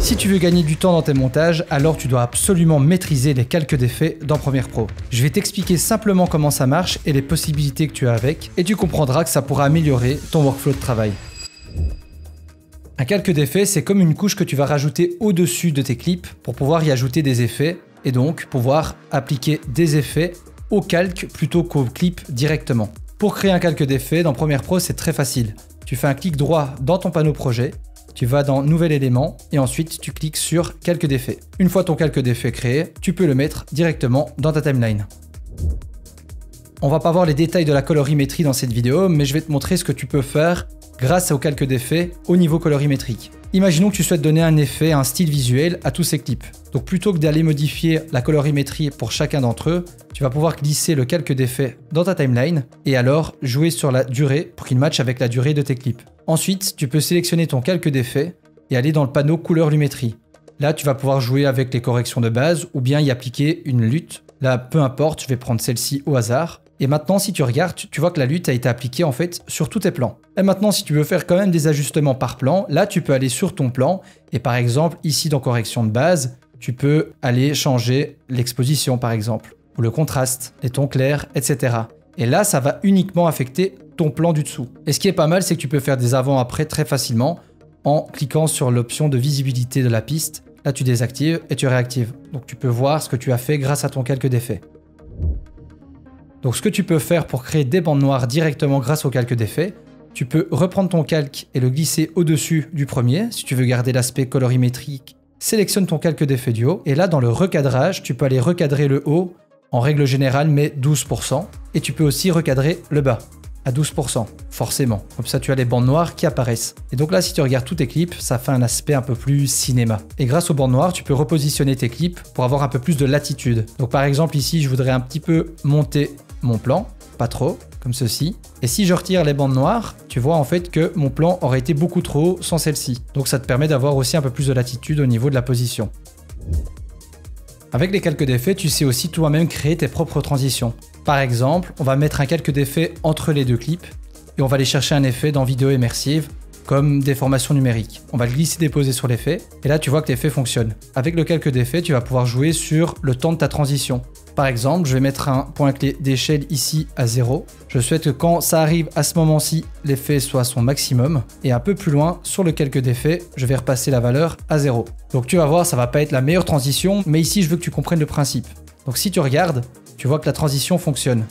Si tu veux gagner du temps dans tes montages, alors tu dois absolument maîtriser les calques d'effets dans Premiere Pro. Je vais t'expliquer simplement comment ça marche et les possibilités que tu as avec, et tu comprendras que ça pourra améliorer ton workflow de travail. Un calque d'effets, c'est comme une couche que tu vas rajouter au-dessus de tes clips pour pouvoir y ajouter des effets, et donc pouvoir appliquer des effets au calque plutôt qu'au clip directement. Pour créer un calque d'effets dans Premiere Pro, c'est très facile. Tu fais un clic droit dans ton panneau projet, tu vas dans Nouvel élément et ensuite tu cliques sur Calque d'effet. Une fois ton calque d'effet créé, tu peux le mettre directement dans ta timeline. On va pas voir les détails de la colorimétrie dans cette vidéo, mais je vais te montrer ce que tu peux faire grâce au calque d'effet au niveau colorimétrique. Imaginons que tu souhaites donner un effet, un style visuel à tous ces clips. Donc plutôt que d'aller modifier la colorimétrie pour chacun d'entre eux, tu vas pouvoir glisser le calque d'effet dans ta timeline et alors jouer sur la durée pour qu'il matche avec la durée de tes clips. Ensuite, tu peux sélectionner ton calque d'effet et aller dans le panneau couleur lumétrie. Là, tu vas pouvoir jouer avec les corrections de base ou bien y appliquer une lutte. Là, peu importe, je vais prendre celle-ci au hasard. Et maintenant, si tu regardes, tu vois que la lutte a été appliquée en fait sur tous tes plans. Et maintenant, si tu veux faire quand même des ajustements par plan, là, tu peux aller sur ton plan et par exemple, ici dans correction de base, tu peux aller changer l'exposition par exemple, ou le contraste, les tons clairs, etc. Et là, ça va uniquement affecter ton plan du dessous. Et ce qui est pas mal, c'est que tu peux faire des avant-après très facilement en cliquant sur l'option de visibilité de la piste. Là, tu désactives et tu réactives. Donc, tu peux voir ce que tu as fait grâce à ton calque d'effet. Donc, ce que tu peux faire pour créer des bandes noires directement grâce au calque d'effet, tu peux reprendre ton calque et le glisser au-dessus du premier. Si tu veux garder l'aspect colorimétrique, sélectionne ton calque d'effet du haut. Et là, dans le recadrage, tu peux aller recadrer le haut. En règle générale, mets 12%. Et tu peux aussi recadrer le bas à 12%, forcément. Comme ça, tu as les bandes noires qui apparaissent. Et donc là, si tu regardes tous tes clips, ça fait un aspect un peu plus cinéma. Et grâce aux bandes noires, tu peux repositionner tes clips pour avoir un peu plus de latitude. Donc par exemple, ici, je voudrais un petit peu monter mon plan, pas trop, comme ceci. Et si je retire les bandes noires, tu vois en fait que mon plan aurait été beaucoup trop haut sans celle-ci. Donc ça te permet d'avoir aussi un peu plus de latitude au niveau de la position. Avec les calques d'effets, tu sais aussi toi-même créer tes propres transitions. Par exemple, on va mettre un calque d'effet entre les deux clips et on va aller chercher un effet dans vidéo immersive comme déformation numérique. On va le glisser déposer sur l'effet et là tu vois que l'effet fonctionne. Avec le calque d'effet, tu vas pouvoir jouer sur le temps de ta transition. Par exemple, je vais mettre un point clé d'échelle ici à 0. Je souhaite que quand ça arrive à ce moment-ci, l'effet soit à son maximum. Et un peu plus loin, sur le calque d'effet, je vais repasser la valeur à 0. Donc tu vas voir, ça va pas être la meilleure transition, mais ici je veux que tu comprennes le principe. Donc si tu regardes, tu vois que la transition fonctionne.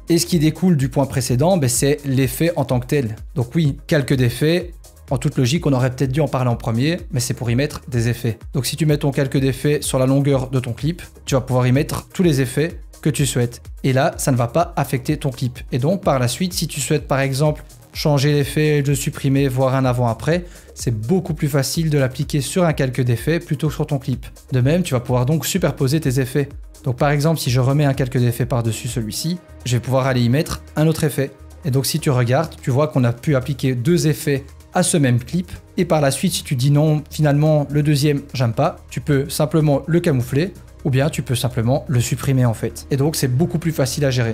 Et ce qui découle du point précédent, c'est l'effet en tant que tel. Donc oui, calque d'effet. En toute logique, on aurait peut-être dû en parler en premier, mais c'est pour y mettre des effets. Donc si tu mets ton calque d'effet sur la longueur de ton clip, tu vas pouvoir y mettre tous les effets que tu souhaites. Et là, ça ne va pas affecter ton clip. Et donc par la suite, si tu souhaites par exemple changer l'effet, le supprimer, voir un avant-après, c'est beaucoup plus facile de l'appliquer sur un calque d'effet plutôt que sur ton clip. De même, tu vas pouvoir donc superposer tes effets. Donc par exemple, si je remets un calque d'effet par-dessus celui-ci, je vais pouvoir aller y mettre un autre effet. Et donc si tu regardes, tu vois qu'on a pu appliquer deux effets à ce même clip. Et par la suite, si tu dis non, finalement, le deuxième, j'aime pas, tu peux simplement le camoufler ou bien tu peux simplement le supprimer en fait. Et donc, c'est beaucoup plus facile à gérer.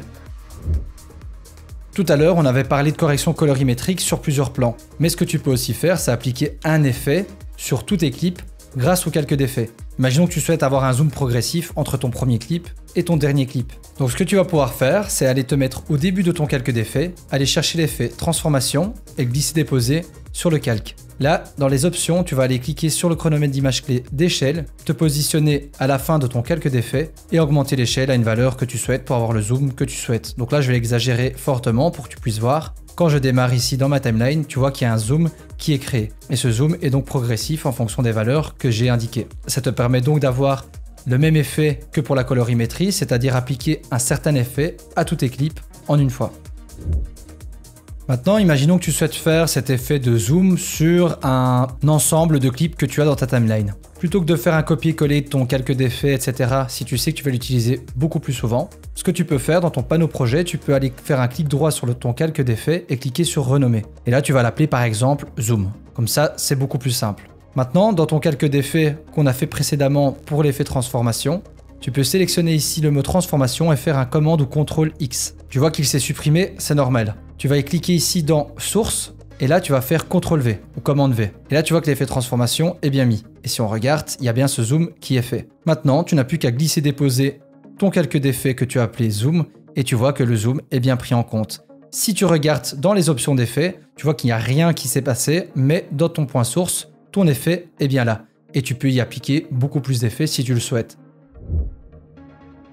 Tout à l'heure, on avait parlé de correction colorimétrique sur plusieurs plans. Mais ce que tu peux aussi faire, c'est appliquer un effet sur tous tes clips grâce au calque d'effet. Imaginons que tu souhaites avoir un zoom progressif entre ton premier clip et ton dernier clip. Donc ce que tu vas pouvoir faire, c'est aller te mettre au début de ton calque d'effet, aller chercher l'effet transformation et glisser-déposer sur le calque. Là, dans les options, tu vas aller cliquer sur le chronomètre d'image clé d'échelle, te positionner à la fin de ton calque d'effet et augmenter l'échelle à une valeur que tu souhaites pour avoir le zoom que tu souhaites. Donc là, je vais l'exagérer fortement pour que tu puisses voir. Quand je démarre ici dans ma timeline, tu vois qu'il y a un zoom qui est créé. Et ce zoom est donc progressif en fonction des valeurs que j'ai indiquées. Ça te permet donc d'avoir le même effet que pour la colorimétrie, c'est-à-dire appliquer un certain effet à tous tes clips en une fois. Maintenant, imaginons que tu souhaites faire cet effet de zoom sur un ensemble de clips que tu as dans ta timeline. Plutôt que de faire un copier-coller de ton calque d'effet, etc., si tu sais que tu vas l'utiliser beaucoup plus souvent, ce que tu peux faire dans ton panneau projet, tu peux aller faire un clic droit sur ton calque d'effet et cliquer sur renommer. Et là, tu vas l'appeler par exemple zoom. Comme ça, c'est beaucoup plus simple. Maintenant, dans ton calque d'effet qu'on a fait précédemment pour l'effet transformation, tu peux sélectionner ici le mot transformation et faire un commande ou CTRL X. Tu vois qu'il s'est supprimé, c'est normal. Tu vas y cliquer ici dans source Et là, tu vas faire CTRL V ou commande V. Et là, tu vois que l'effet transformation est bien mis. Et si on regarde, il y a bien ce zoom qui est fait. Maintenant, tu n'as plus qu'à glisser-déposer ton calque d'effet que tu as appelé zoom et tu vois que le zoom est bien pris en compte. Si tu regardes dans les options d'effet, tu vois qu'il n'y a rien qui s'est passé, mais dans ton point source, ton effet est bien là. Et tu peux y appliquer beaucoup plus d'effets si tu le souhaites.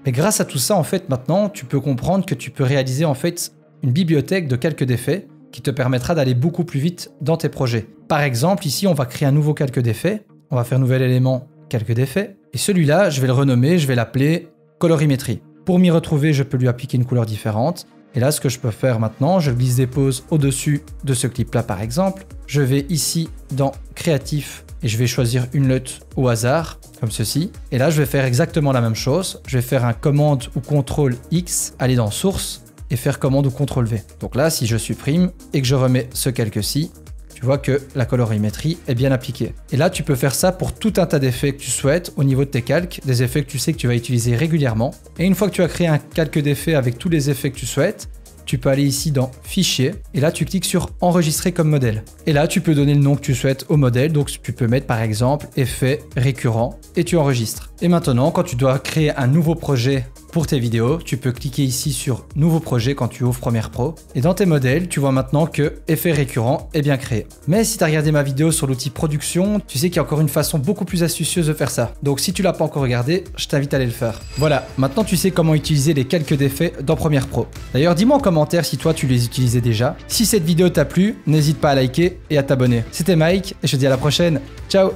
Mais grâce à tout ça, en fait, maintenant, tu peux comprendre que tu peux réaliser en fait une bibliothèque de calques d'effets qui te permettra d'aller beaucoup plus vite dans tes projets. Par exemple, ici, on va créer un nouveau calque d'effet. On va faire nouvel élément calque d'effet. Et celui-là, je vais le renommer, je vais l'appeler colorimétrie. Pour m'y retrouver, je peux lui appliquer une couleur différente. Et là, ce que je peux faire maintenant, je glisse dépose au-dessus de ce clip-là, par exemple. Je vais ici dans créatif et je vais choisir une LUT au hasard, comme ceci. Et là, je vais faire exactement la même chose. Je vais faire un commande ou CTRL X, aller dans source et faire commande ou CTRL V. Donc là, si je supprime et que je remets ce calque-ci, tu vois que la colorimétrie est bien appliquée. Et là, tu peux faire ça pour tout un tas d'effets que tu souhaites au niveau de tes calques, des effets que tu sais que tu vas utiliser régulièrement. Et une fois que tu as créé un calque d'effet avec tous les effets que tu souhaites, tu peux aller ici dans Fichier et là tu cliques sur Enregistrer comme modèle. Et là tu peux donner le nom que tu souhaites au modèle, donc tu peux mettre par exemple effet récurrent et tu enregistres. Et maintenant quand tu dois créer un nouveau projet pour tes vidéos, tu peux cliquer ici sur Nouveau projet quand tu ouvres Premiere Pro. Et dans tes modèles, tu vois maintenant que effet récurrent est bien créé. Mais si tu as regardé ma vidéo sur l'outil production, tu sais qu'il y a encore une façon beaucoup plus astucieuse de faire ça. Donc si tu l'as pas encore regardé, je t'invite à aller le faire. Voilà, maintenant tu sais comment utiliser les calques d'effets dans Premiere Pro. D'ailleurs, dis-moi en commentaire si toi tu les utilisais déjà. Si cette vidéo t'a plu, n'hésite pas à liker et à t'abonner. C'était Mike et je te dis à la prochaine. Ciao!